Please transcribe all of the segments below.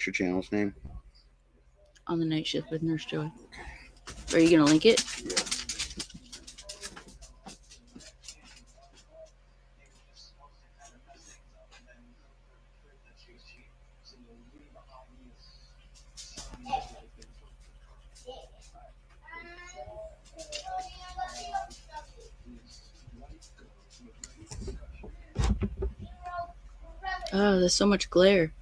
What's your channel's name? On the Night Shift with Nurse Joy. Are you gonna link it? Yeah. Oh, there's so much glare.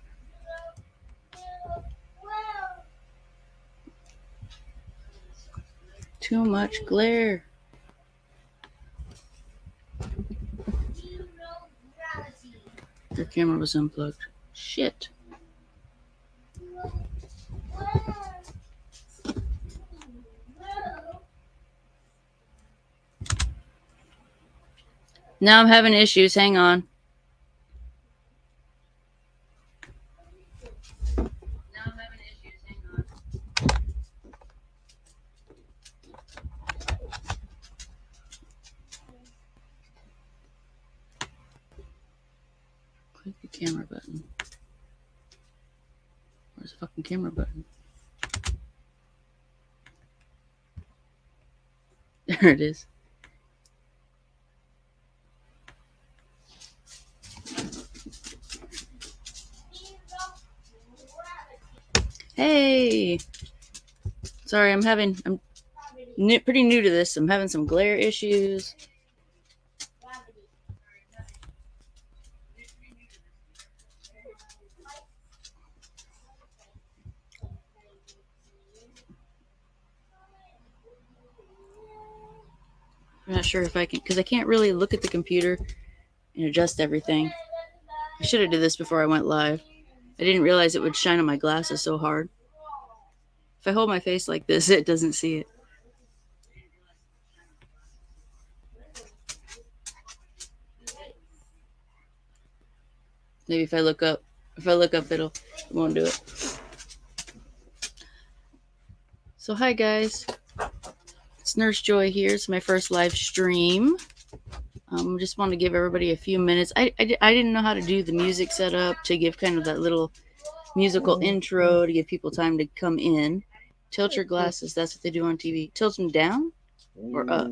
Too much glare. Your camera was unplugged. Shit. Now I'm having issues. Hang on. Click the camera button. Where's the fucking camera button? There it is. Hey. Sorry, I'm pretty new to this. I'm having some glare issues. I'm not sure if I can, because I can't really look at the computer and adjust everything. I should have did this before I went live. I didn't realize it would shine on my glasses so hard. If I hold my face like this, it doesn't see it. Maybe if I look up, it won't do it. So hi guys, it's Nurse Joy here. It's my first live stream. Just want to give everybody a few minutes. I didn't know how to do the music setup to give kind of that little musical intro to give people time to come in. Tilt your glasses. That's what they do on TV. Tilt them down or up.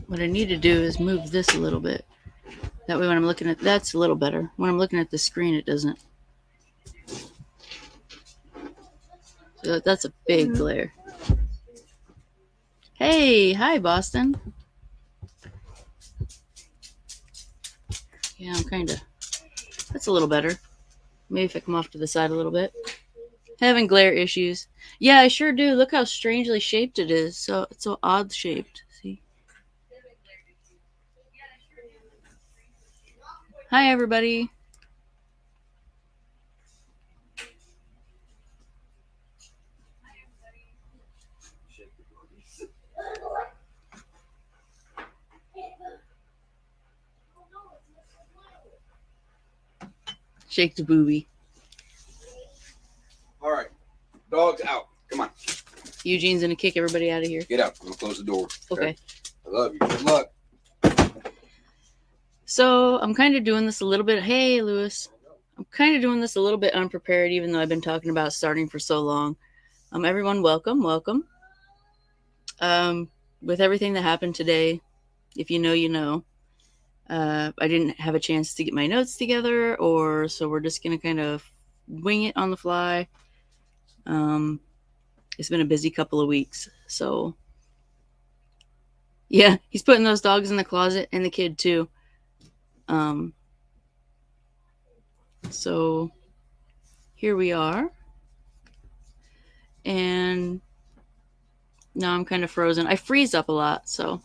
What I need to do is move this a little bit. That way when I'm looking at, that's a little better. When I'm looking at the screen, it doesn't. So that's a big glare. Hey, hi Boston. Yeah, I'm kind of, that's a little better. Maybe if I come off to the side a little bit. Having glare issues. Yeah, I sure do. Look how strangely shaped it is. So it's so odd shaped. See? Hi, everybody. Shake the booby. All right. Dog's out. Come on. Eugene's going to kick everybody out of here. Get out. I'm going to close the door. Okay. I love you. Good luck. So I'm kind of doing this a little bit. Hey, Lewis. I'm kind of doing this a little bit unprepared, even though I've been talking about starting for so long. Everyone, welcome. With everything that happened today, if you know, you know. I didn't have a chance to get my notes together, so we're just going to kind of wing it on the fly. It's been a busy couple of weeks. So, yeah, he's putting those dogs in the closet and the kid too. So here we are. And now I'm kind of frozen. I freeze up a lot, so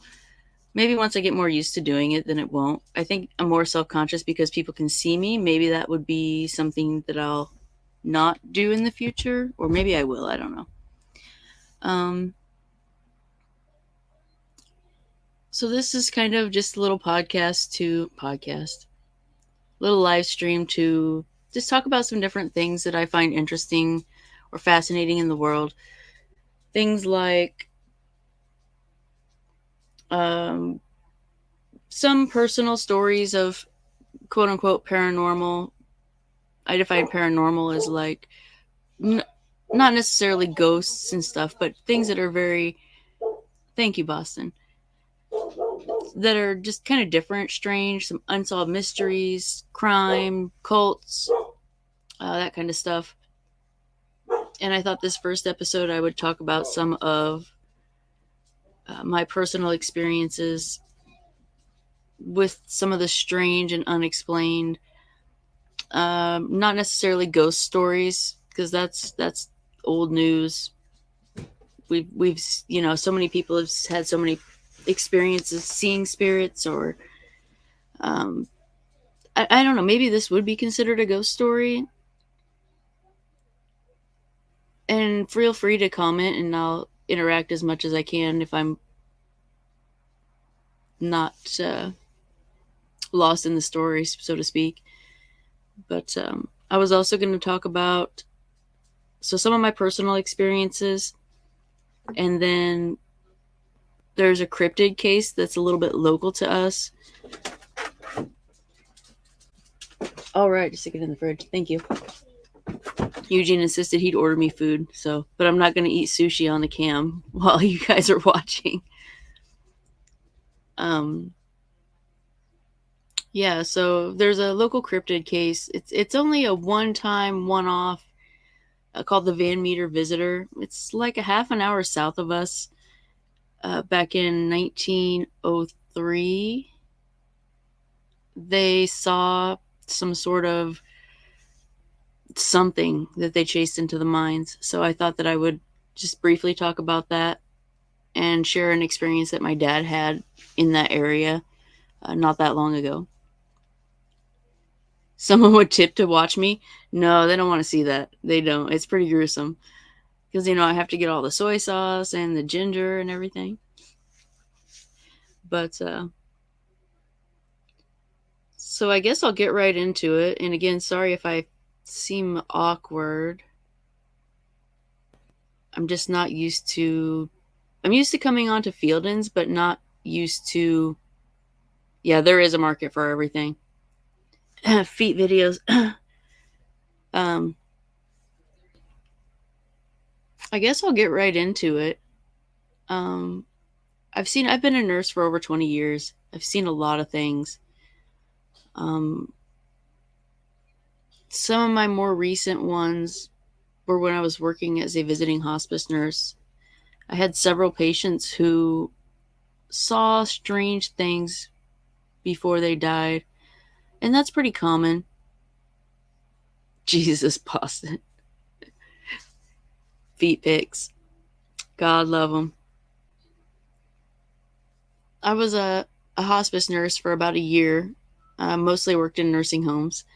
maybe once I get more used to doing it, then it won't. I think I'm more self-conscious because people can see me. Maybe that would be something that I'll not do in the future, or maybe I will. So this is kind of just a little little live stream to just talk about some different things that I find interesting or fascinating in the world. Things like some personal stories of quote unquote paranormal. I define paranormal as like not necessarily ghosts and stuff, but things that are very, thank you, Boston, that are just kind of different, strange, some unsolved mysteries, crime, cults, that kind of stuff. And I thought this first episode I would talk about some of my personal experiences with some of the strange and unexplained, not necessarily ghost stories, because that's old news. We've so many people have had so many experiences seeing spirits, or I don't know, maybe this would be considered a ghost story. And feel free to comment and I'll interact as much as I can if I'm not lost in the story, so to speak. But I was also going to talk about some of my personal experiences, and then there's a cryptid case that's a little bit local to us. All right, just stick it in the fridge. Thank you. Eugene insisted he'd order me food, but I'm not going to eat sushi on the cam while you guys are watching. Yeah, so there's a local cryptid case. It's only a one-time, one-off, called the Van Meter Visitor. It's like a half an hour south of us. Back in 1903, they saw some sort of something that they chased into the mines. So I thought that I would just briefly talk about that and share an experience that my dad had in that area not that long ago. Someone would tip to watch me. No, they don't want to see that. They don't. It's pretty gruesome. Because, I have to get all the soy sauce and the ginger and everything. But, so I guess I'll get right into it. And again, sorry if I seem awkward. I'm just not used to... I'm used to coming onto Fieldins, but not used to... Yeah, there is a market for everything. Feet videos. I guess I'll get right into it. I've been a nurse for over 20 years. I've seen a lot of things. Some of my more recent ones were when I was working as a visiting hospice nurse. I had several patients who saw strange things before they died, and that's pretty common. Jesus, Boston. Feet pics. God love them. I was a hospice nurse for about a year. Mostly worked in nursing homes.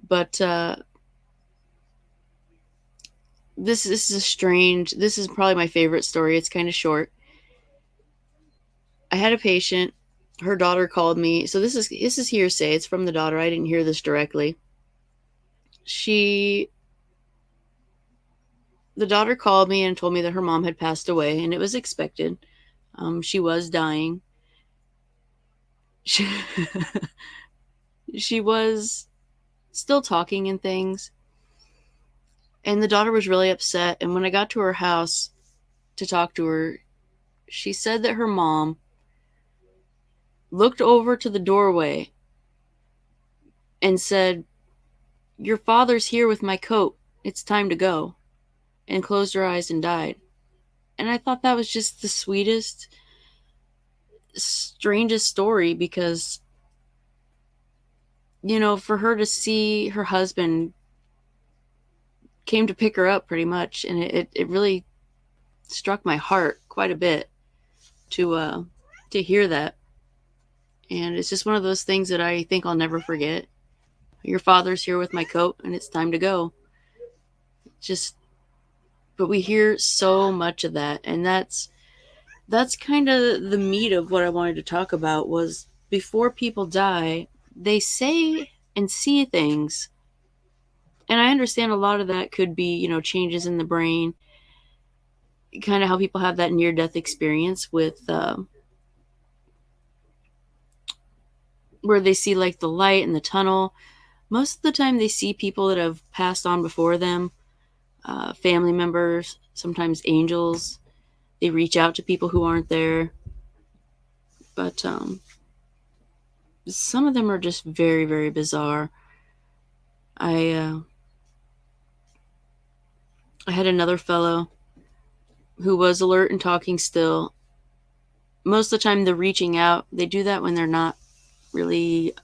But this is probably my favorite story. It's kind of short. I had a patient. Her daughter called me. So this is hearsay. It's from the daughter. I didn't hear this directly. The daughter called me and told me that her mom had passed away, and it was expected. She was dying. She was still talking and things. And the daughter was really upset. And when I got to her house to talk to her, she said that her mom looked over to the doorway and said, "Your father's here with my coat. It's time to go." And closed her eyes and died. And I thought that was just the sweetest, strangest story, because, for her to see her husband came to pick her up pretty much. And it really struck my heart quite a bit to hear that. And it's just one of those things that I think I'll never forget. Your father's here with my coat and it's time to go. But we hear so much of that. And that's that's kind of the meat of what I wanted to talk about. Was before people die, they say and see things, and I understand a lot of that could be, changes in the brain, kind of how people have that near death experience with where they see like the light in the tunnel. Most of the time they see people that have passed on before them, family members, sometimes angels. They reach out to people who aren't there, but some of them are just very, very bizarre. I I had another fellow who was alert and talking still. Most of the time they're reaching out. They do that when they're not really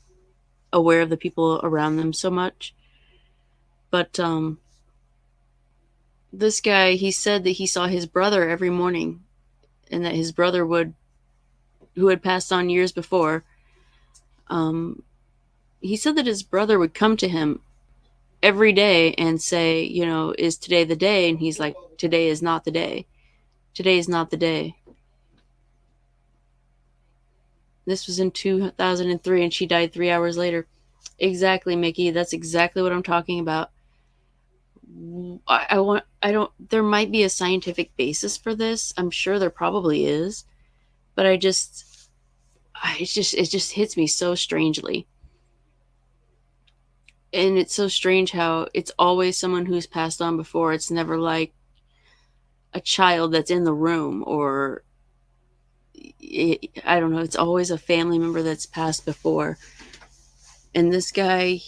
aware of the people around them so much. But this guy, he said that he saw his brother every morning, and that his brother who had passed on years before, he said that his brother would come to him every day and say, is today the day? And he's like, today is not the day. Today is not the day. This was in 2003, and she died 3 hours later. Exactly, Mickey. That's exactly what I'm talking about. There might be a scientific basis for this. I'm sure there probably is, but it just hits me so strangely. And it's so strange how it's always someone who's passed on before. It's never like a child that's in the room, or I don't know. It's always a family member that's passed before. And this guy,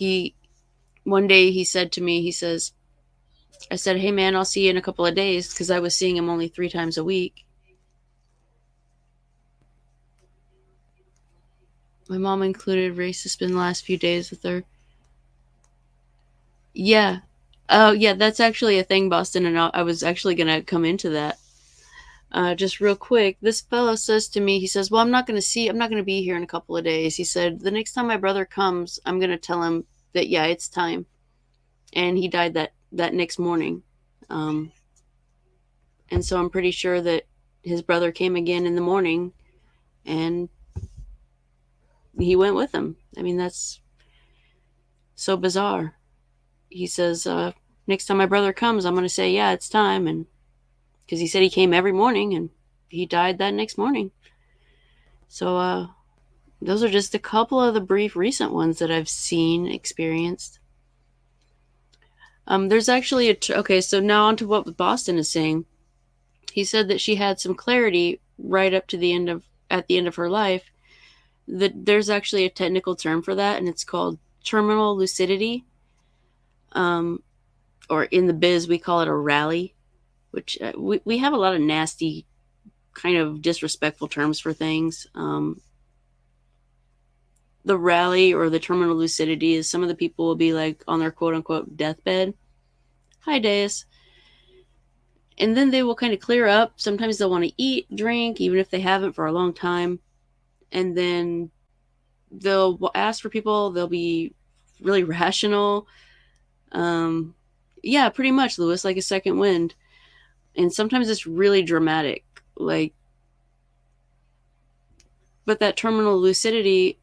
one day he said to me, I said, hey man, I'll see you in a couple of days, because I was seeing him only 3 times a week. My mom included racist in the last few days with her. Yeah. Oh, yeah, that's actually a thing, Boston, and I was actually going to come into that. Just real quick, this fellow says to me, he says, well, I'm not going to be here in a couple of days. He said, the next time my brother comes, I'm going to tell him that, yeah, it's time. And he died that next morning. And so I'm pretty sure that his brother came again in the morning, and he went with him. I mean, that's so bizarre. He says, next time my brother comes, I'm going to say, yeah, it's time. And because he said he came every morning, and he died that next morning. So those are just a couple of the brief recent ones that I've seen, experienced. There's actually okay, so now on to what Boston is saying. He said that she had some clarity right up to at the end of her life. That there's actually a technical term for that, and it's called terminal lucidity. Or in the biz, we call it a rally, which we have a lot of nasty, kind of disrespectful terms for things. The rally or the terminal lucidity is some of the people will be like on their quote unquote deathbed. Hi, Deus. And then they will kind of clear up. Sometimes they'll want to eat, drink, even if they haven't for a long time. And then they'll ask for people. They'll be really rational. Yeah, pretty much, Lewis, like a second wind. And sometimes it's really dramatic. But that terminal lucidity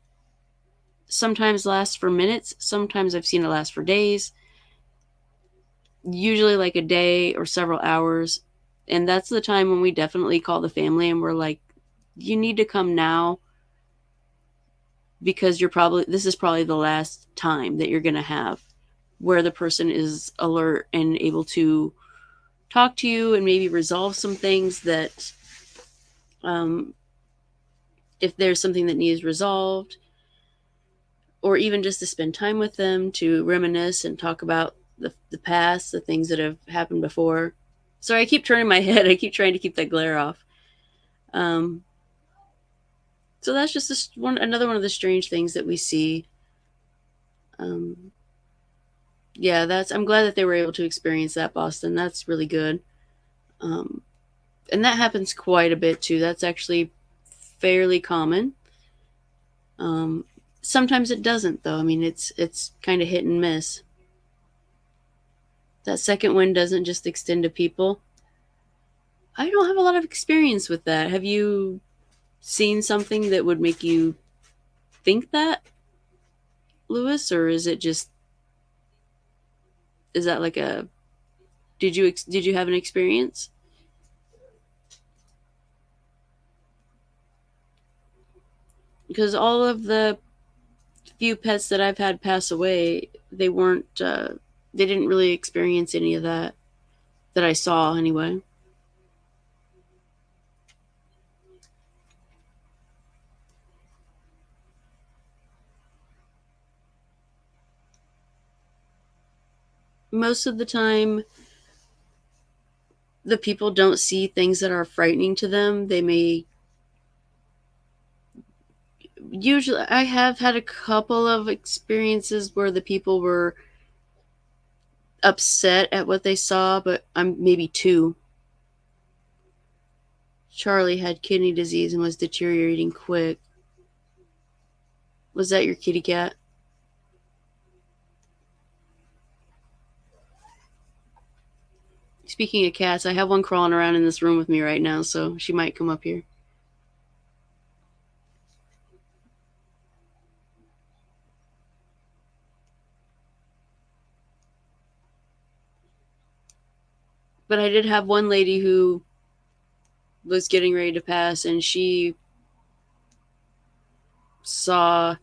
sometimes lasts for minutes. Sometimes I've seen it last for days. Usually like a day or several hours. And that's the time when we definitely call the family and we're like, you need to come now, because this is probably the last time that you're going to have where the person is alert and able to talk to you and maybe resolve some things that, if there's something that needs resolved, or even just to spend time with them, to reminisce and talk about the past, the things that have happened before. Sorry, I keep turning my head. I keep trying to keep that glare off. So that's just another one of the strange things that we see. Yeah, I'm glad that they were able to experience that, Boston. That's really good. And that happens quite a bit too. That's actually fairly common. Sometimes it doesn't, though. I mean, it's kind of hit and miss. That second wind doesn't just extend to people. I don't have a lot of experience with that. Have you seen something that would make you think that, Lewis, or is it just, is that like a, did you have an experience? Because all of the few pets that I've had pass away, they weren't they didn't really experience any of that I saw anyway. Most of the time, the people don't see things that are frightening to them. They may, usually, I have had a couple of experiences where the people were upset at what they saw, but I'm maybe two. Charlie had kidney disease and was deteriorating quick. Was that your kitty cat? Speaking of cats, I have one crawling around in this room with me right now, so she might come up here. But I did have one lady who was getting ready to pass, and she saw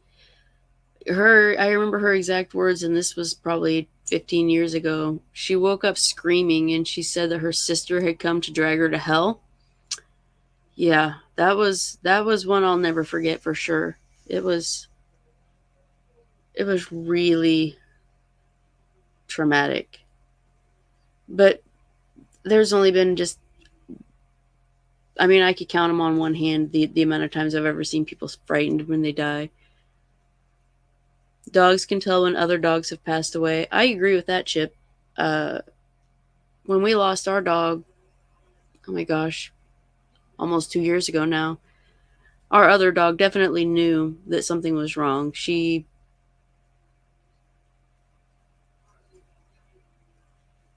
her. I remember her exact words, and this was probably 15 years ago. She woke up screaming, and she said that her sister had come to drag her to hell. Yeah, that was one I'll never forget for sure. It was it was really traumatic. But there's only been just, I mean, I could count them on one hand, the amount of times I've ever seen people frightened when they die. Dogs can tell when other dogs have passed away. I agree with that, Chip. Uh, when we lost our dog, oh my gosh, almost 2 years ago now, our other dog definitely knew that something was wrong.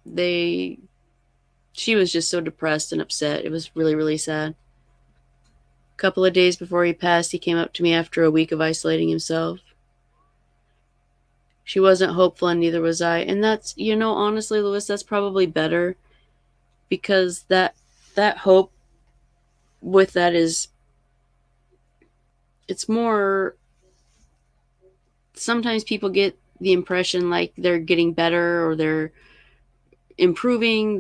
They, she was just so depressed and upset. It was really, really sad. A couple of days before he passed, he came up to me after a week of isolating himself. She wasn't hopeful, and neither was I. And that's, honestly, Lewis, that's probably better, because that hope with that is, it's more, sometimes people get the impression like they're getting better or they're improving,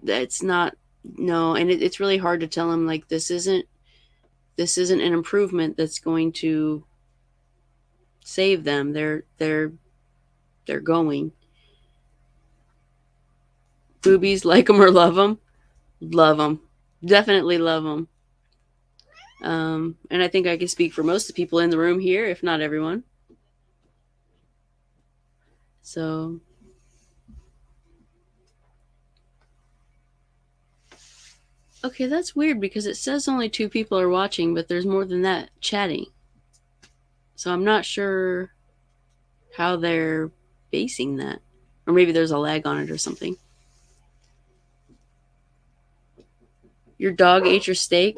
that's not, no. And it's really hard to tell them, like, this isn't an improvement that's going to save them. They're going. Boobies, like them or love them, definitely love them. And I think I can speak for most of the people in the room here, if not everyone. So, okay, that's weird because it says only two people are watching, but there's more than that chatting. So I'm not sure how they're basing that. Or maybe there's a lag on it or something. Your dog ate your steak?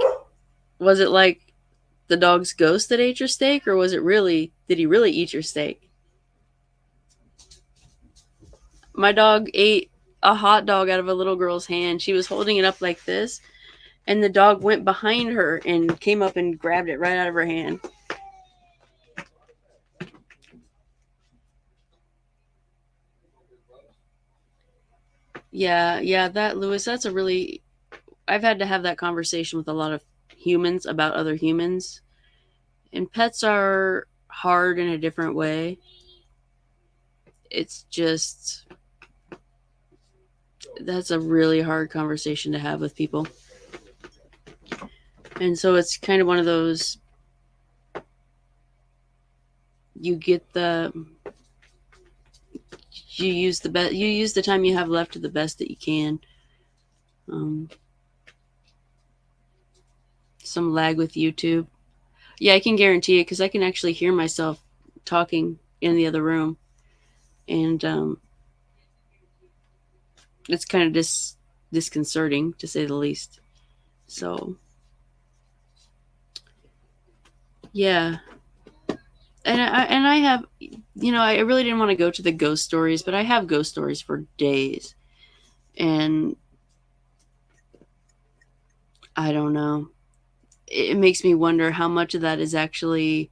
Was it like the dog's ghost that ate your steak, or was it really, did he really eat your steak? My dog ate a hot dog out of a little girl's hand. She was holding it up like this, and the dog went behind her and came up and grabbed it right out of her hand. Yeah, that, Lewis, that's a really, I've had to have that conversation with a lot of humans about other humans. And pets are hard in a different way. It's just, that's a really hard conversation to have with people. And so it's kind of one of those, you get the, you use the time you have left to the best that you can. Some lag with YouTube. Yeah, I can guarantee it, because I can actually hear myself talking in the other room. And it's kind of disconcerting, to say the least. So, yeah. And I have, I really didn't want to go to the ghost stories, but I have ghost stories for days. And I don't know. It makes me wonder how much of that is actually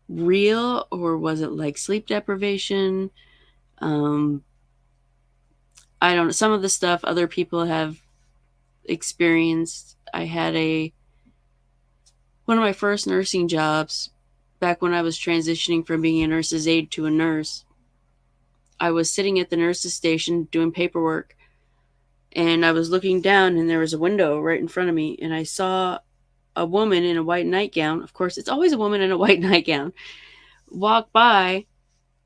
real, or was it like sleep deprivation? Um, I don't know. Some of the stuff other people have experienced. I had one of my first nursing jobs back when I was transitioning from being a nurse's aide to a nurse. I was sitting at the nurse's station doing paperwork, and I was looking down, and there was a window right in front of me, and I saw a woman in a white nightgown. Of course, it's always a woman in a white nightgown walk by,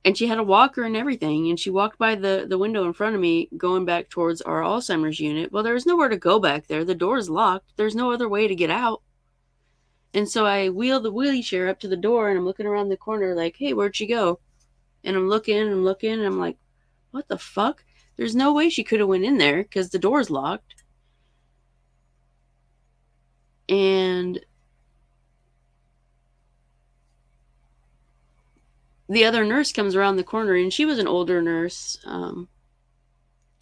and she had a walker and everything, and she walked by the window in front of me going back towards our Alzheimer's unit. Well, there's nowhere to go back there. The door's locked. There's no other way to get out. And so I wheeled the wheelchair up to the door, and I'm looking around the corner like, hey, where'd she go? And I'm looking, and I'm like, what the fuck? There's no way she could have went in there because the door's locked. And the other nurse comes around the corner, and she was an older nurse,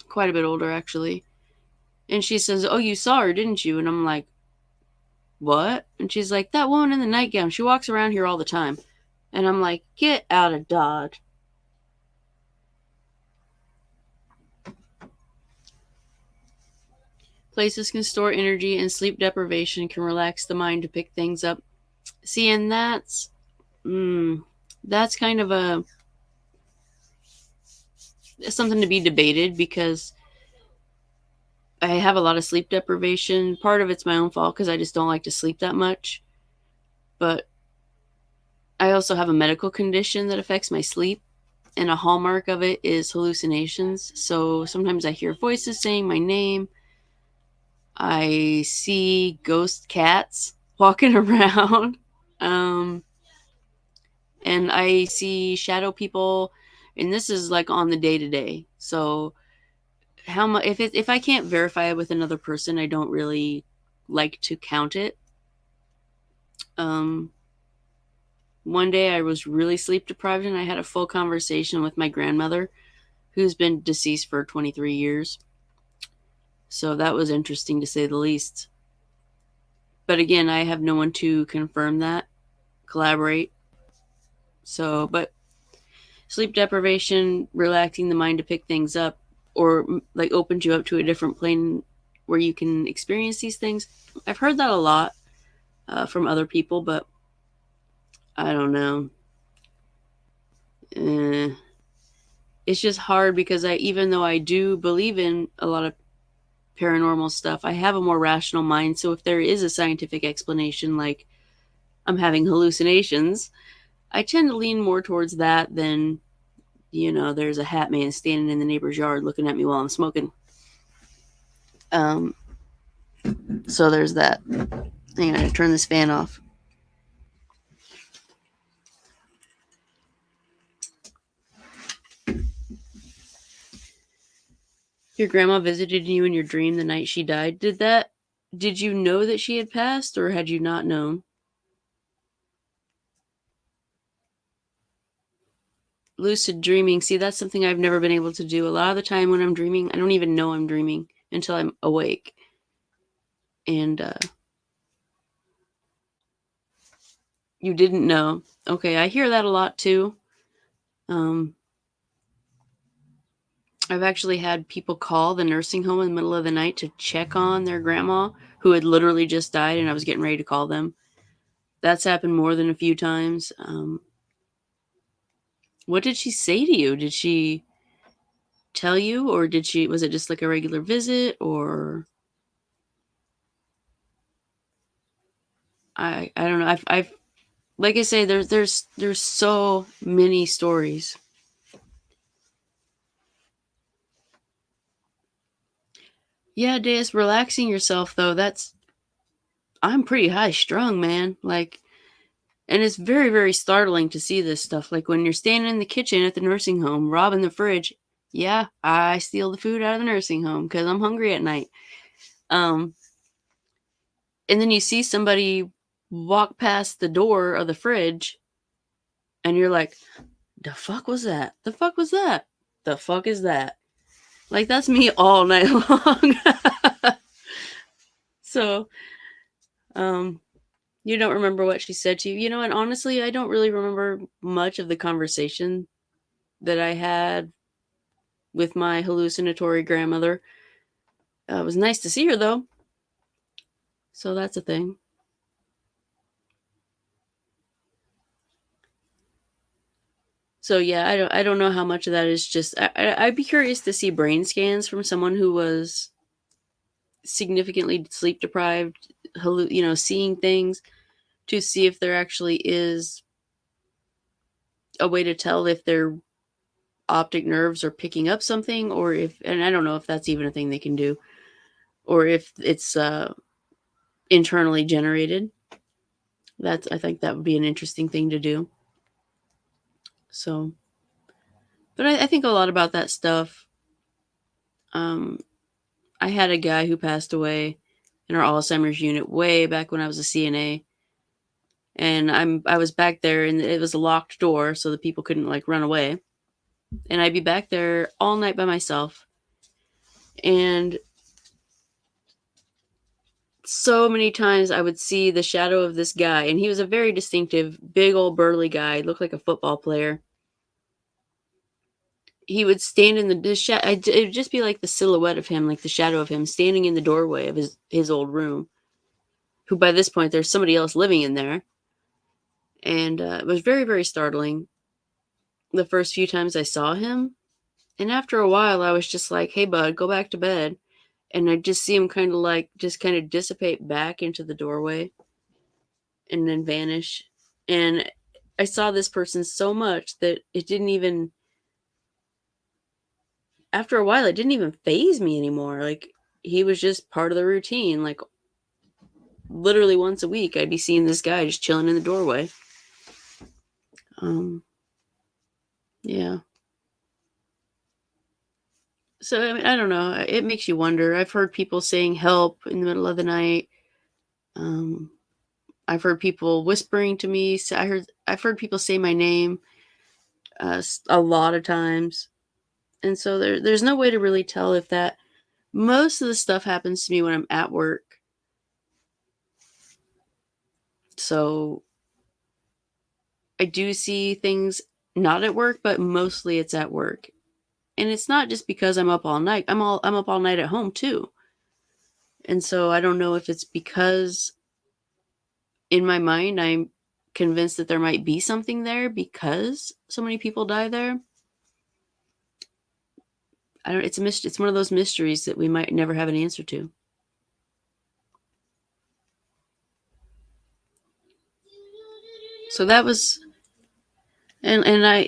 quite a bit older actually. And she says, oh, you saw her, didn't you? And I'm like, what? And she's like, that woman in the nightgown, she walks around here all the time. And I'm like, get out of Dodge. Places can store energy, and sleep deprivation can relax the mind to pick things up. See, and that's kind of something to be debated, because I have a lot of sleep deprivation. Part of it's my own fault because I just don't like to sleep that much. But I also have a medical condition that affects my sleep, and a hallmark of it is hallucinations. So sometimes I hear voices saying my name. I see ghost cats walking around. And I see shadow people, and this is like on the day to day. So how much, if I can't verify it with another person, I don't really like to count it. One day I was really sleep deprived, and I had a full conversation with my grandmother, who's been deceased for 23 years. So that was interesting, to say the least. But again, I have no one to confirm that, collaborate. So, but sleep deprivation, relaxing the mind to pick things up, or like opens you up to a different plane where you can experience these things. I've heard that a lot from other people, but I don't know. It's just hard because even though I do believe in a lot of paranormal stuff, I have a more rational mind. So if there is a scientific explanation, like I'm having hallucinations, I tend to lean more towards that than, there's a hat man standing in the neighbor's yard looking at me while I'm smoking. So there's that. Hang on, I turn this fan off. Your grandma visited you in your dream the night she died. Did you know that she had passed, or had you not known? Lucid dreaming. See, that's something I've never been able to do. A lot of the time when I'm dreaming, I don't even know I'm dreaming until I'm awake. And you didn't know. Okay, I hear that a lot too. I've actually had people call the nursing home in the middle of the night to check on their grandma who had literally just died, and I was getting ready to call them. That's happened more than a few times. What did she say to you? Did she tell you, or was it just like a regular visit, or I don't know. I've like I say, there's so many stories. Yeah, Deus, relaxing yourself though, I'm pretty high strung, man. Like, and it's very, very startling to see this stuff. Like when you're standing in the kitchen at the nursing home, robbing the fridge, Yeah, I steal the food out of the nursing home because I'm hungry at night. And then you see somebody walk past the door of the fridge, and you're like, the fuck was that? The fuck was that? The fuck is that? Like, that's me all night long. So, um, you don't remember what she said to you. You know, and honestly, I don't really remember much of the conversation that I had with my hallucinatory grandmother. It was nice to see her, though. So that's a thing. So yeah, I don't know how much of that is just. I'd be curious to see brain scans from someone who was significantly sleep deprived, seeing things, to see if there actually is a way to tell if their optic nerves are picking up something, or if, and I don't know if that's even a thing they can do, or if it's internally generated. I think that would be an interesting thing to do. So, but I think a lot about that stuff. Um, I had a guy who passed away in our Alzheimer's unit way back when I was a CNA, and I was back there, and it was a locked door, so the people couldn't like run away, and I'd be back there all night by myself, and so many times I would see the shadow of this guy, and he was a very distinctive, big old burly guy, looked like a football player. He would stand in it would just be like the silhouette of him, like the shadow of him standing in the doorway of his old room, who by this point there's somebody else living in there. And it was very, very startling the first few times I saw him. And after a while, I was just like, hey, bud, go back to bed. And I just see him just kind of dissipate back into the doorway and then vanish. And I saw this person so much that it didn't even, after a while, it didn't even faze me anymore. Like, he was just part of the routine. Like, literally once a week, I'd be seeing this guy just chilling in the doorway. Yeah. So, I mean, I don't know. It makes you wonder. I've heard people saying help in the middle of the night. I've heard people whispering to me. So I've heard people say my name a lot of times. And so there's no way to really tell if that. Most of the stuff happens to me when I'm at work. So I do see things not at work, but mostly it's at work. And it's not just because I'm up all night. I'm up all night at home too. And so I don't know if it's because in my mind I'm convinced that there might be something there because so many people die there. I don't. It's one of those mysteries that we might never have an answer to. So that was, and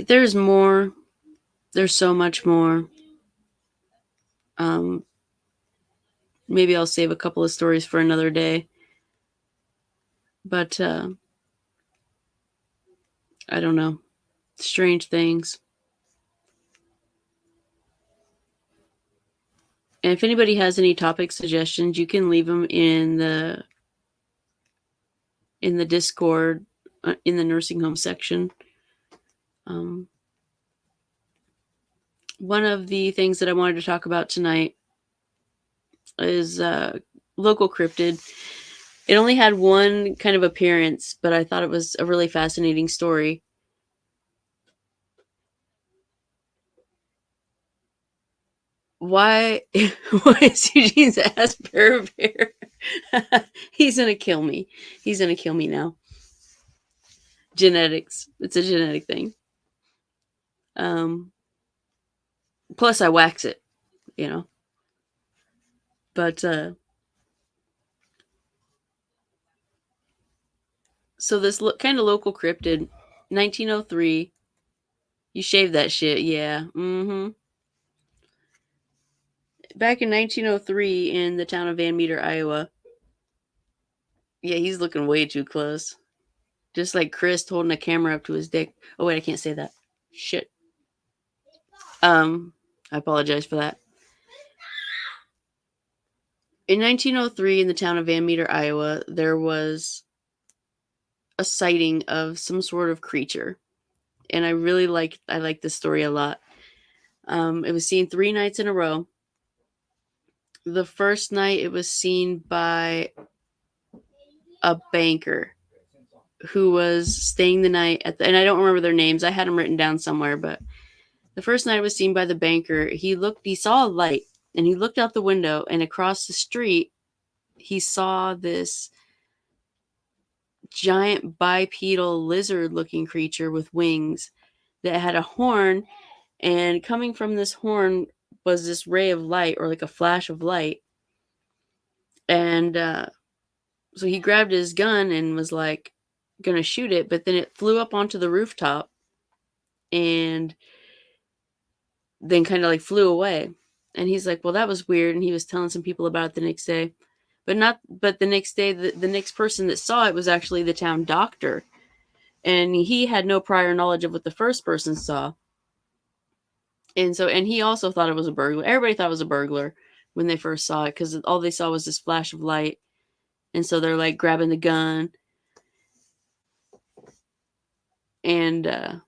there's more. There's so much more. Um, Maybe I'll save a couple of stories for another day. But I don't know. Strange things. And if anybody has any topic suggestions, you can leave them in the Discord in the nursing home section. One of the things that I wanted to talk about tonight is local cryptid. It only had one kind of appearance, but I thought it was a really fascinating story. Why is Eugene's ass bare? He's gonna kill me. He's gonna kill me now. Genetics. It's a genetic thing. Plus I wax it, you know. But so this kind of local cryptid, 1903. You shaved that shit, yeah. Back in 1903 in the town of Van Meter, Iowa. Yeah, he's looking way too close. Just like Chris holding a camera up to his dick. Oh wait, I can't say that. Shit. I apologize for that. In 1903, in the town of Van Meter, Iowa, there was a sighting of some sort of creature, and I like this story a lot. It was seen 3 nights in a row. The first night, it was seen by a banker who was staying the night and I don't remember their names. I had them written down somewhere, but the first night it was seen by the banker. He saw a light, and he looked out the window, and across the street, he saw this giant bipedal lizard-looking creature with wings that had a horn, and coming from this horn was this ray of light, or like a flash of light. And so he grabbed his gun and was like gonna shoot it, but then it flew up onto the rooftop and then kind of like flew away. And he's like, well, that was weird. And he was telling some people about it the next day. But the next day, the next person that saw it was actually the town doctor. And he had no prior knowledge of what the first person saw. And he also thought it was a burglar. Everybody thought it was a burglar when they first saw it, because all they saw was this flash of light. And so they're like grabbing the gun. And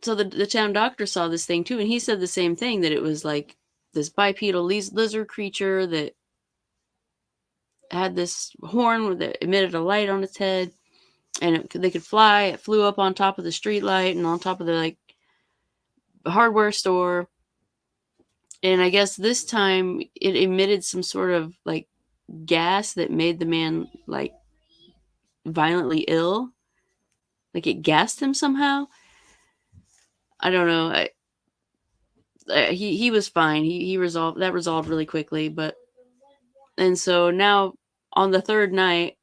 so the town doctor saw this thing too. And he said the same thing, that it was like this bipedal lizard creature that had this horn that emitted a light on its head, and they could fly. It flew up on top of the street light and on top of the like hardware store. And I guess this time it emitted some sort of like gas that made the man like violently ill. Like it gassed him somehow. I don't know. He was fine. He resolved really quickly. And so now on the third night,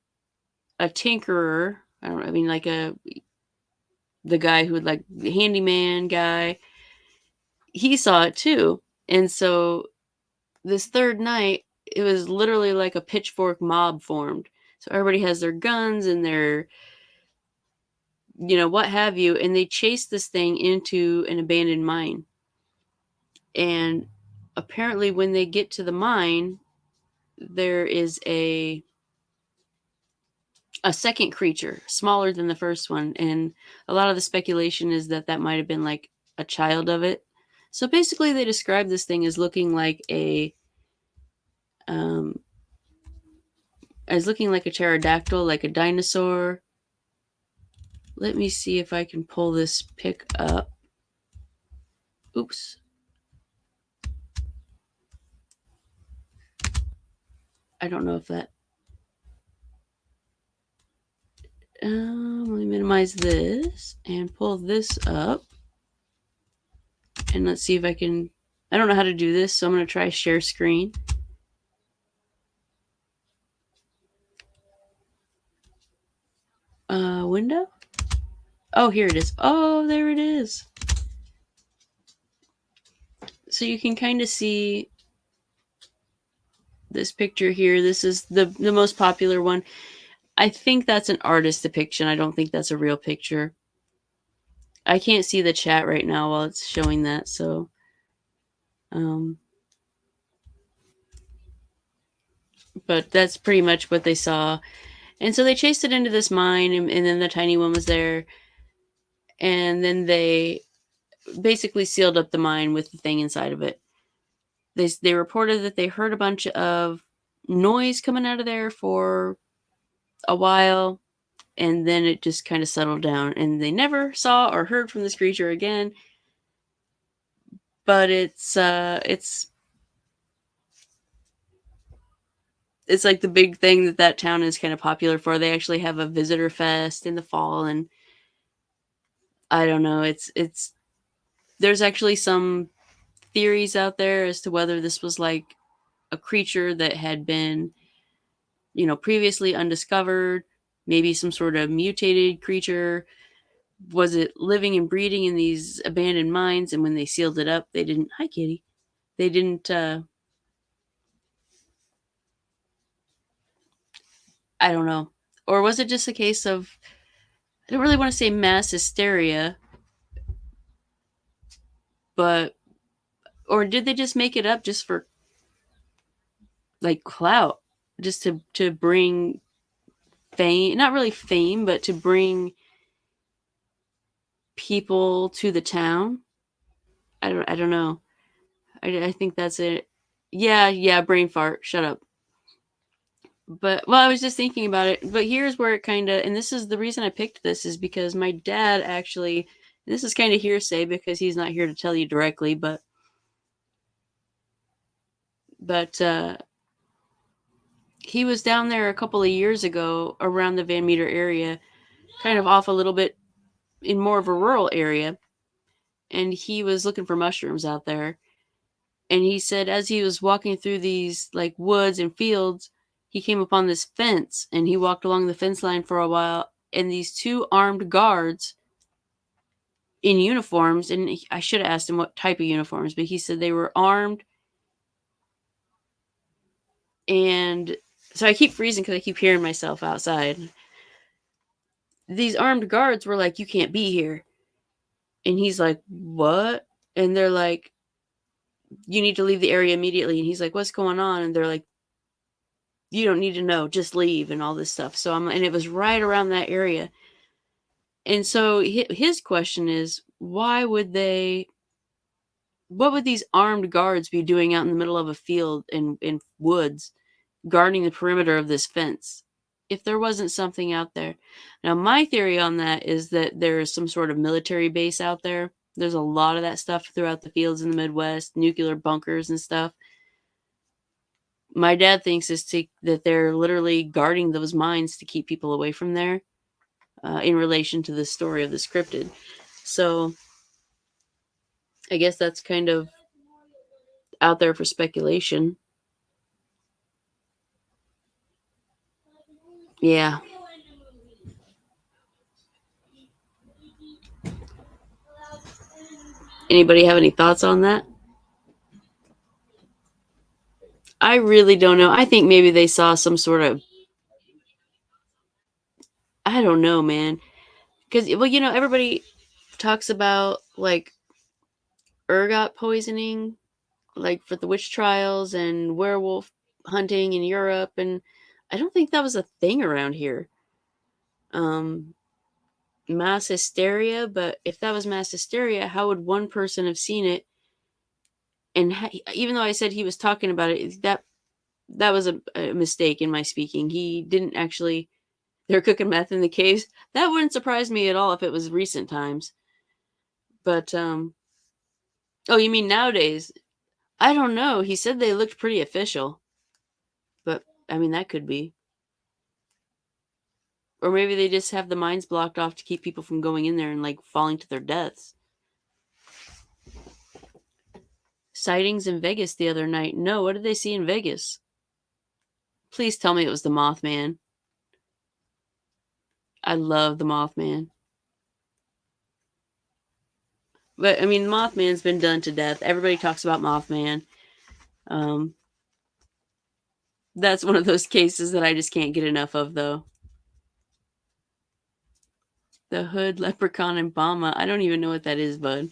a tinkerer, the guy who would like the handyman guy, he saw it too. And so this third night, it was literally like a pitchfork mob formed. So everybody has their guns and their, what have you, and they chased this thing into an abandoned mine. And apparently when they get to the mine, there is a second creature, smaller than the first one. And a lot of the speculation is that might have been like a child of it. So basically they describe this thing as looking like a pterodactyl, like a dinosaur. Let me see if I can pull this pic up. Oops. I don't know if that... let me minimize this and pull this up. And let's see if I can... I don't know how to do this, so I'm going to try share screen. Window? Oh, here it is. Oh, there it is. So you can kind of see this picture here. This is the most popular one. I think that's an artist depiction. I don't think that's a real picture. I can't see the chat right now while it's showing that, so but that's pretty much what they saw. And so they chased it into this mine, and then the tiny one was there. And then they basically sealed up the mine with the thing inside of it. They reported that they heard a bunch of noise coming out of there for a while, and then it just kind of settled down, and they never saw or heard from this creature again. But it's like the big thing that town is kind of popular for. They actually have a visitor fest in the fall, and I don't know, it's there's actually some theories out there as to whether this was like a creature that had been, previously undiscovered, maybe some sort of mutated creature. Was it living and breeding in these abandoned mines, and when they sealed it up, they didn't... Hi, kitty. They didn't... I don't know. Or was it just a case of... I don't really want to say mass hysteria, but Or did they just make it up just for like clout, just to bring fame, not really fame, but to bring people to the town? I don't know. I think that's it. Yeah, brain fart. Shut up. But well, I was just thinking about it. But here's where it kind of, and this is the reason I picked this, is because my dad actually, this is kind of hearsay because he's not here to tell you directly, but he was down there a couple of years ago around the Van Meter area, kind of off a little bit in more of a rural area, and he was looking for mushrooms out there. And he said as he was walking through these like woods and fields, he came upon this fence, and he walked along the fence line for a while, and these two armed guards in uniforms, and I should have asked him what type of uniforms, but he said they were armed. And so I keep freezing because I keep hearing myself outside. These armed guards were like, "You can't be here." And he's like, "What?" And they're like, "You need to leave the area immediately." And he's like, "What's going on?" And they're like, "You don't need to know, just leave," and all this stuff. So and it was right around that area. And so his question is, what would these armed guards be doing out in the middle of a field in woods, guarding the perimeter of this fence, if there wasn't something out there? Now, my theory on that is that there is some sort of military base out there. There's a lot of that stuff throughout the fields in the Midwest, nuclear bunkers and stuff. My dad thinks that they're literally guarding those mines to keep people away from there, in relation to the story of this cryptid. So I guess that's kind of out there for speculation. Yeah. Anybody have any thoughts on that? I really don't know. I think maybe they saw some sort of, I don't know, man. Because, well, everybody talks about like ergot poisoning, like for the witch trials and werewolf hunting in Europe. And I don't think that was a thing around here. Um, Mass hysteria, but if that was mass hysteria, how would one person have seen it? And even though I said he was talking about it, that was a mistake in my speaking. He didn't actually. They're cooking meth in the caves. That wouldn't surprise me at all if it was recent times. But oh, you mean nowadays? I don't know. He said they looked pretty official, but I mean that could be. Or maybe they just have the mines blocked off to keep people from going in there and like falling to their deaths. Sightings in Vegas the other night. No, what did they see in Vegas? Please tell me it was the Mothman. I love the Mothman. But I mean, Mothman's been done to death. Everybody talks about Mothman. Um, that's one of those cases that I just can't get enough of, though. The Hood, Leprechaun, and Bama. I don't even know what that is, bud.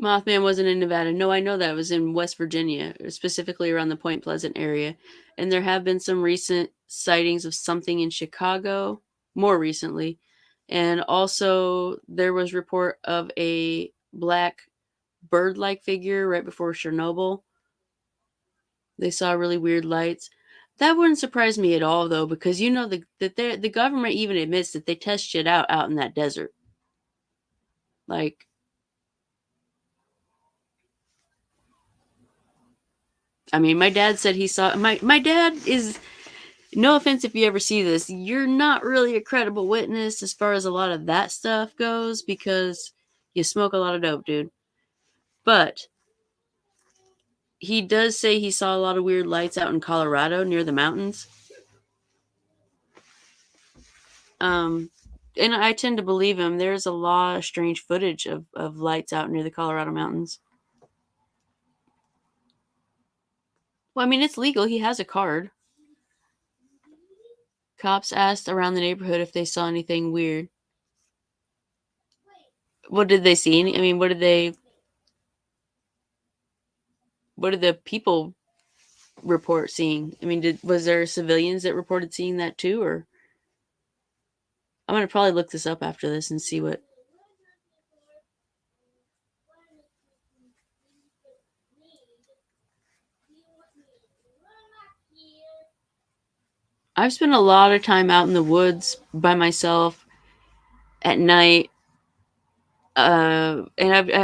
Mothman wasn't in Nevada. No, I know that. It was in West Virginia, specifically around the Point Pleasant area. And there have been some recent sightings of something in Chicago, more recently. And also there was report of a black bird-like figure right before Chernobyl. They saw really weird lights. That wouldn't surprise me at all, though, because the government even admits that they test shit out in that desert. Like, I mean, my dad said he saw my dad is, no offense if you ever see this, you're not really a credible witness as far as a lot of that stuff goes because you smoke a lot of dope, dude. But he does say he saw a lot of weird lights out in Colorado near the mountains. Um, and I tend to believe him. There's a lot of strange footage of lights out near the Colorado mountains. Well, I mean, it's legal. He has a card. Cops asked around the neighborhood if they saw anything weird. What did they see? I mean, what did the people report seeing? I mean, was there civilians that reported seeing that too, or I'm gonna probably look this up after this and see what. I've spent a lot of time out in the woods by myself at night, and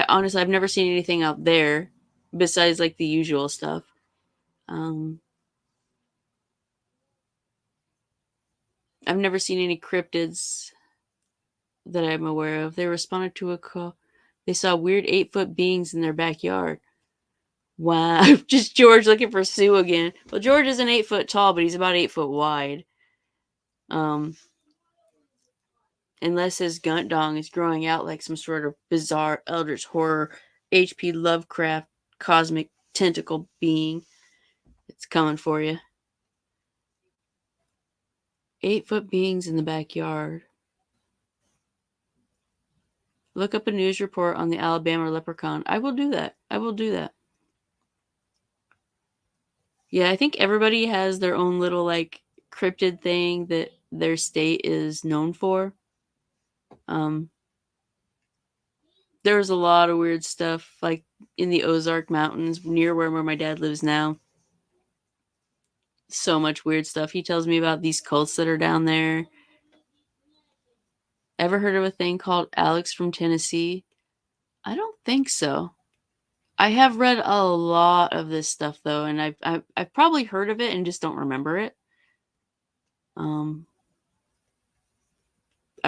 honestly, I've never seen anything out there besides like the usual stuff. Um, I've never seen any cryptids that I'm aware of. They responded to a call. They saw weird 8-foot beings in their backyard. Wow. Just George looking for Sue again. Well, George isn't 8 foot tall, but he's about 8 foot wide. Unless his gunt dong is growing out like some sort of bizarre eldritch horror H.P. Lovecraft cosmic tentacle being. It's coming for you. 8-foot beings in the backyard. Look up a news report on the Alabama leprechaun. I will do that. Yeah, I think everybody has their own little like cryptid thing that their state is known for. There's a lot of weird stuff like in the Ozark Mountains near where my dad lives now. So much weird stuff. He tells me about these cults that are down there. Ever heard of a thing called Alex from Tennessee? I don't think so. I have read a lot of this stuff though, and I've probably heard of it and just don't remember it. I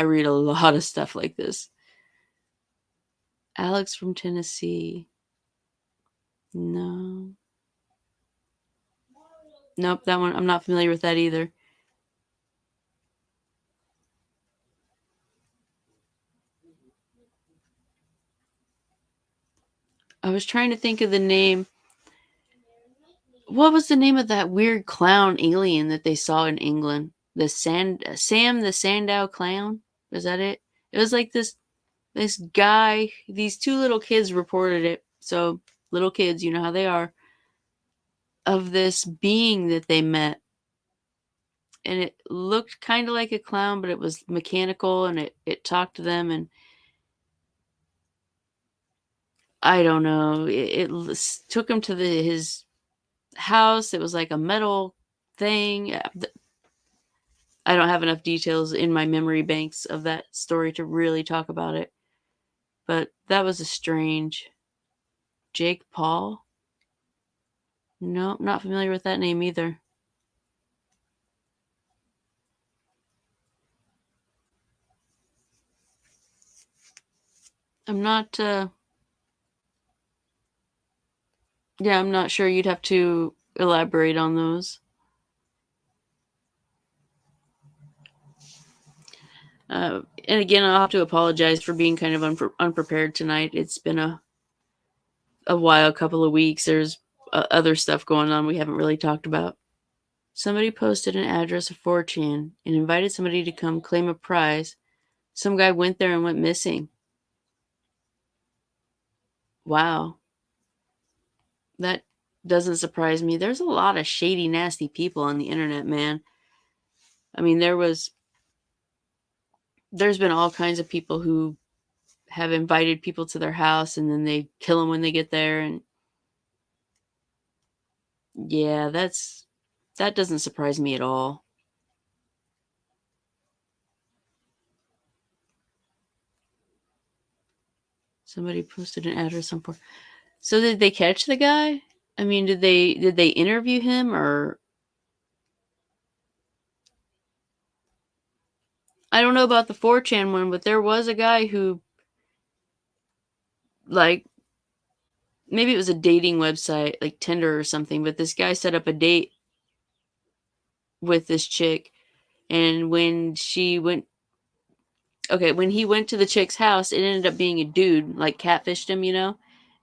read a lot of stuff like this. Alex from Tennessee. No. Nope, that one, I'm not familiar with that either. I was trying to think of the name. What was the name of that weird clown alien that they saw in England? Sam the Sandow clown? Was that it? It was like this guy, these two little kids reported it. So little kids, you know how they are, of this being that they met. And it looked kind of like a clown, but it was mechanical and it talked to them. And I don't know. It took him to his house. It was like a metal thing. I don't have enough details in my memory banks of that story to really talk about it. But that was a strange. Jake Paul? No, not familiar with that name either. I'm not, yeah, I'm not sure. You'd have to elaborate on those. And again, I'll have to apologize for being kind of unprepared tonight. It's been a while, couple of weeks. There's other stuff going on we haven't really talked about. Somebody posted an address of 4chan and invited somebody to come claim a prize. Some guy went there and went missing. Wow. That doesn't surprise me. There's a lot of shady, nasty people on the internet, man. I mean, there's been all kinds of people who have invited people to their house and then they kill them when they get there. And yeah, that doesn't surprise me at all. Somebody posted an address on board. So did they catch the guy? I mean, did they interview him or? I don't know about the 4chan one, but there was a guy who, like, maybe it was a dating website like Tinder or something, but this guy set up a date with this chick, and when he went to the chick's house, it ended up being a dude, like catfished him,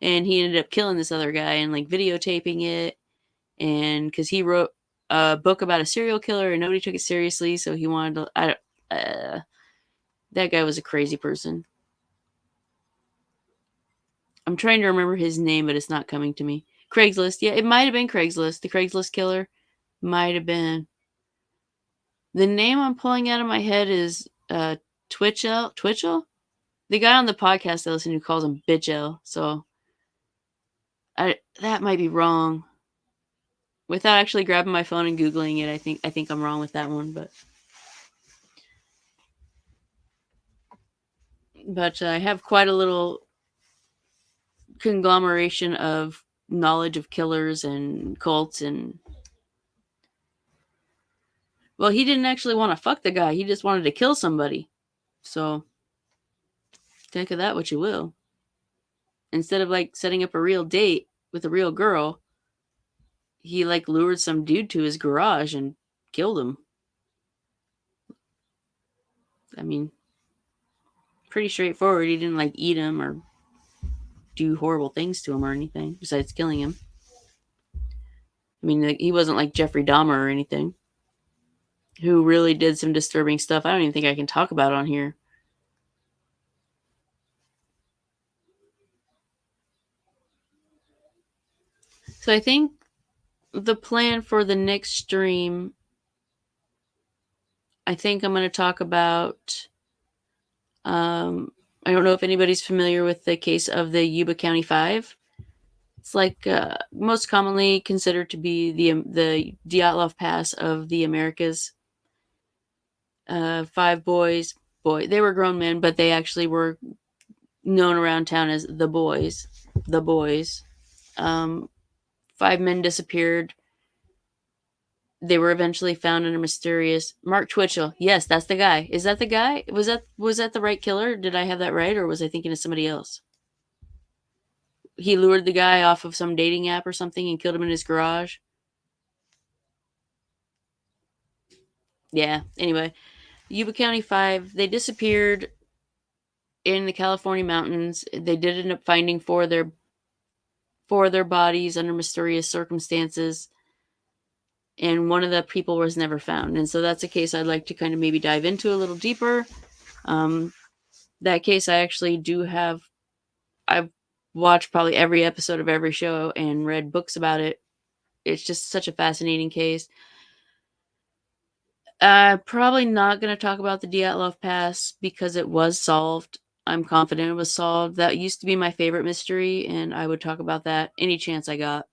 and he ended up killing this other guy and like videotaping it, and because he wrote a book about a serial killer, and nobody took it seriously. So he wanted to. That guy was a crazy person. I'm trying to remember his name, but it's not coming to me. Craigslist. Yeah, it might have been Craigslist. The Craigslist killer might have been. The name I'm pulling out of my head is Twitchell. Twitchell? The guy on the podcast I listen to calls him Bitchell. So that might be wrong. Without actually grabbing my phone and Googling it, I think I'm wrong with that one, but I have quite a little conglomeration of knowledge of killers and cults. And well, he didn't actually want to fuck the guy, he just wanted to kill somebody. So think of that what you will. Instead of like setting up a real date with a real girl, he like lured some dude to his garage and killed him. I mean, pretty straightforward. He didn't like eat him or do horrible things to him or anything besides killing him. I mean, like, he wasn't like Jeffrey Dahmer or anything, who really did some disturbing stuff I don't even think I can talk about on here. So I think the plan for the next stream, I think I'm going to talk about. I don't know if anybody's familiar with the case of the Yuba County Five. It's like most commonly considered to be the Dyatlov Pass of the Americas. 5 boys. They were grown men, but they actually were known around town as the boys. The boys. 5 men disappeared. They were eventually found in a mysterious Mark Twitchell. Yes, that's the guy. Is that the guy? Was that the right killer? Did I have that right, or was I thinking of somebody else? He lured the guy off of some dating app or something and killed him in his garage. Yeah. Anyway, Yuba County 5. They disappeared in the California mountains. They did end up finding 4 of their bodies under mysterious circumstances, and one of the people was never found. And so that's a case I'd like to kind of maybe dive into a little deeper. That case I actually do have. I've watched probably every episode of every show and read books about it. It's just such a fascinating case. Probably not going to talk about the Dyatlov Pass because it was solved. I'm confident it was solved. That used to be my favorite mystery, and I would talk about that any chance I got.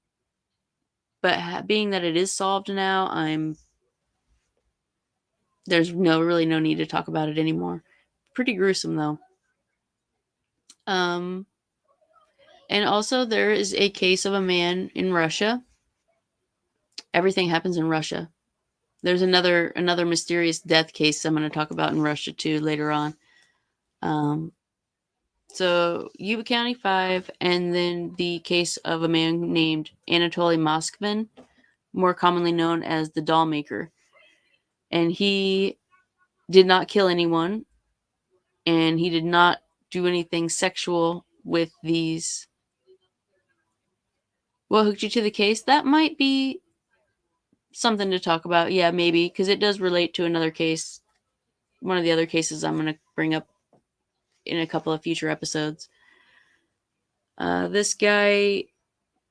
But being that it is solved now, there's really no need to talk about it anymore. Pretty gruesome though. And also there is a case of a man in Russia. Everything happens in Russia. There's another mysterious death case I'm going to talk about in Russia too later on. So Yuba County 5, and then the case of a man named Anatoly Moskvin, more commonly known as the Doll Maker. And he did not kill anyone, and he did not do anything sexual with these. What hooked you to the case? That might be something to talk about. Yeah, maybe, because it does relate to another case. One of the other cases I'm going to bring up in a couple of future episodes. This guy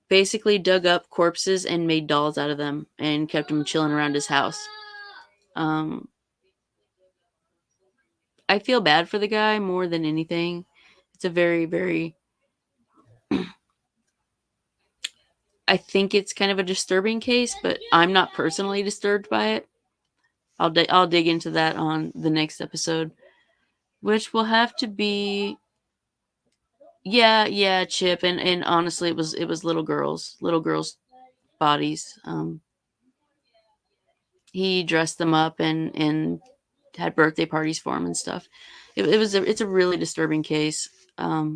basically dug up corpses and made dolls out of them and kept them chilling around his house. I feel bad for the guy more than anything. It's a very, very... I think it's kind of a disturbing case, but I'm not personally disturbed by it. I'll dig into that on the next episode, which will have to be... Yeah, Chip, and honestly, it was little girls' bodies. He dressed them up and had birthday parties for them and stuff. It's a really disturbing case. I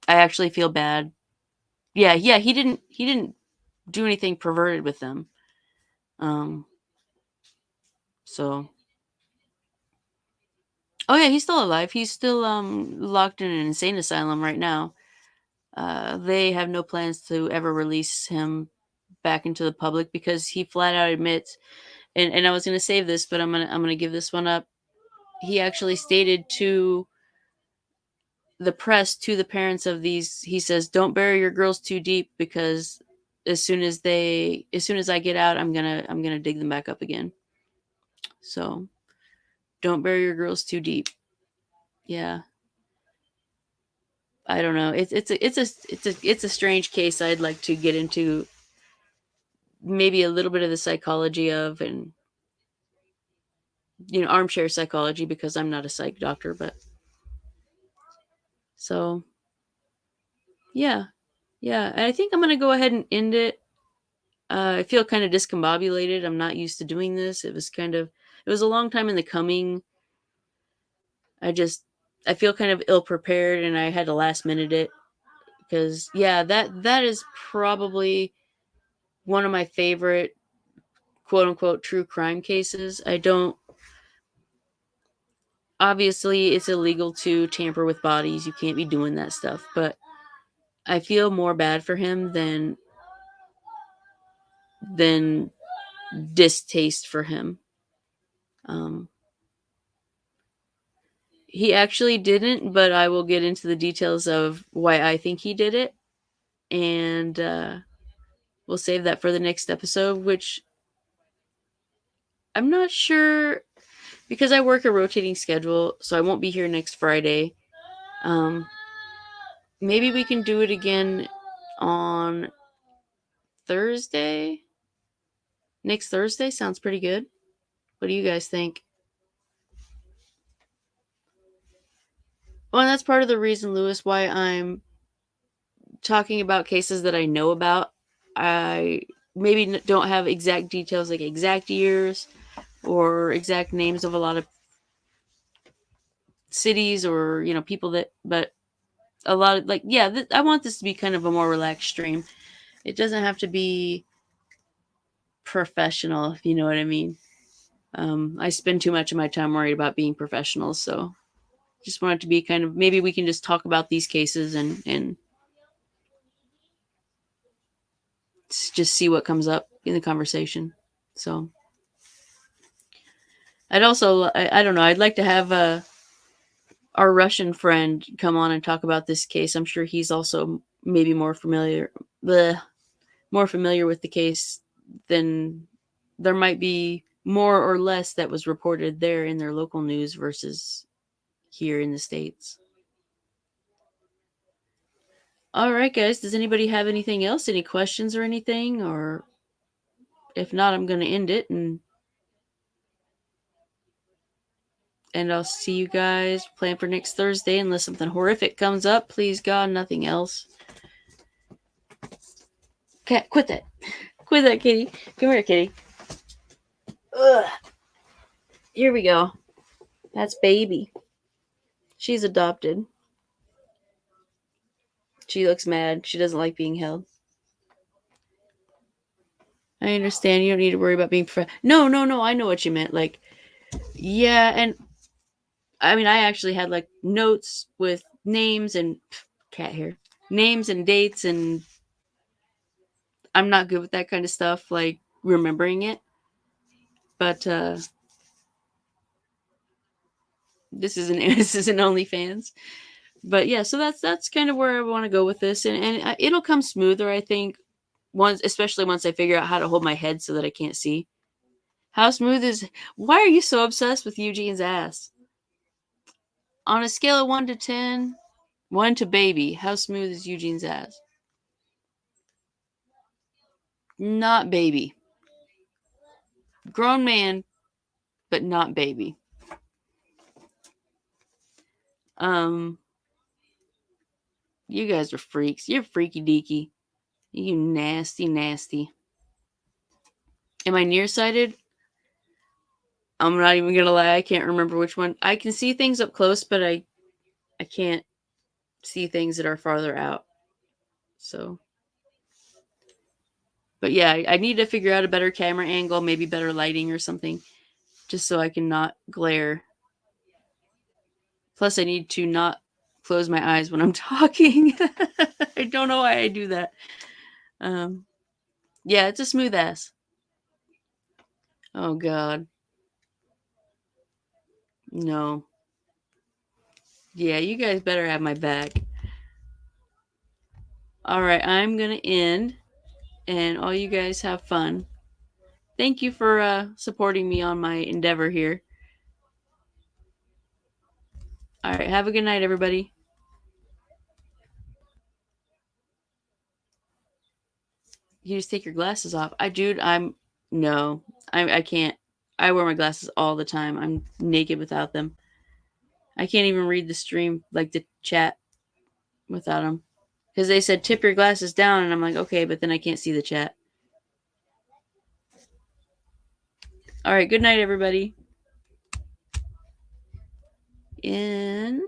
actually feel bad. Yeah, he didn't do anything perverted with them. So. Oh yeah, he's still alive. He's still locked in an insane asylum right now. They have no plans to ever release him back into the public because he flat out admits, and I was going to save this, but I'm going to give this one up. He actually stated to the press, to the parents of these, he says, "Don't bury your girls too deep because as soon as I get out, I'm going to dig them back up again." So, don't bury your girls too deep. Yeah. I don't know. It's a strange case I'd like to get into maybe a little bit of the psychology of, and armchair psychology, because I'm not a psych doctor, but so yeah. Yeah, and I think I'm going to go ahead and end it. I feel kind of discombobulated. I'm not used to doing this. It was a long time in the coming. I feel kind of ill prepared, and I had to last minute it because yeah, that is probably one of my favorite quote unquote true crime cases. Obviously it's illegal to tamper with bodies. You can't be doing that stuff, but I feel more bad for him than distaste for him. Um, he actually didn't, but I will get into the details of why I think he did it, and we'll save that for the next episode, which I'm not sure because I work a rotating schedule, so I won't be here next Friday. Maybe we can do it again on Thursday. Next Thursday sounds pretty good. What do you guys think? Well, and that's part of the reason, Lewis, why I'm talking about cases that I know about. I maybe don't have exact details, like exact years or exact names of a lot of cities or people but a lot of I want this to be kind of a more relaxed stream. It doesn't have to be professional, if you know what I mean. I spend too much of my time worried about being professional, so just want it to be kind of, maybe we can just talk about these cases and just see what comes up in the conversation. So I'd also, I don't know, I'd like to have our Russian friend come on and talk about this case. I'm sure he's also maybe more familiar with the case than there might be, more or less, that was reported there in their local news versus here in the States. All right, guys. Does anybody have anything else? Any questions or anything? Or if not, I'm going to end it, and I'll see you guys plan for next Thursday unless something horrific comes up. Please, God, nothing else. Cat, quit that. Quit that, kitty. Come here, kitty. Ugh. Here we go. That's baby. She's adopted. She looks mad. She doesn't like being held. I understand. You don't need to worry about being No. I know what you meant. Like, yeah, and I mean, I actually had like notes with names and cat hair, names and dates, and I'm not good with that kind of stuff, like remembering it. But this isn't OnlyFans. But yeah, so that's kind of where I want to go with this, and it'll come smoother, I think, especially once I figure out how to hold my head so that I can't see. How smooth is? Why are you so obsessed with Eugene's ass? On a scale of 1 to 10, 1 to baby, how smooth is Eugene's ass? Not baby. Grown man, but not baby. You guys are freaks. You're freaky deaky. You nasty, nasty. Am I nearsighted? I'm not even gonna lie. I can't remember which one. I can see things up close, but I can't see things that are farther out. So, but yeah, I need to figure out a better camera angle, maybe better lighting or something, just so I can not glare. Plus, I need to not close my eyes when I'm talking. I don't know why I do that. Yeah, it's a smooth ass. Oh, God. No. Yeah, you guys better have my back. All right, I'm going to end, and all you guys have fun. Thank you for supporting me on my endeavor here. All right, have a good night, everybody. You just take your glasses off. No, I can't. I wear my glasses all the time. I'm naked without them. I can't even read the stream, like the chat, without them. Because they said tip your glasses down, and I'm like, okay, but then I can't see the chat. All right, good night, everybody. And